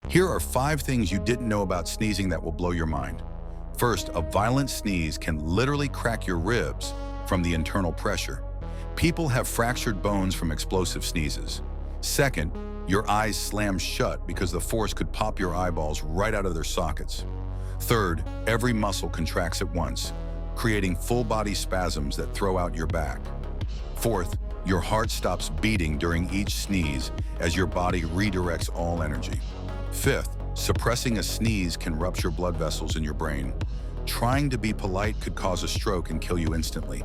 Here are 5 things you didn't know about sneezing that will blow your mind. First, a violent sneeze can literally crack your ribs from the internal pressure. People have fractured bones from explosive sneezes. Second, your eyes slam shut because the force could pop your eyeballs right out of their sockets. Third, every muscle contracts at once, creating full-body spasms that throw out your back. Fourth, your heart stops beating during each sneeze as your body redirects all energy. Fifth, suppressing a sneeze can rupture blood vessels in your brain. Trying to be polite could cause a stroke and kill you instantly.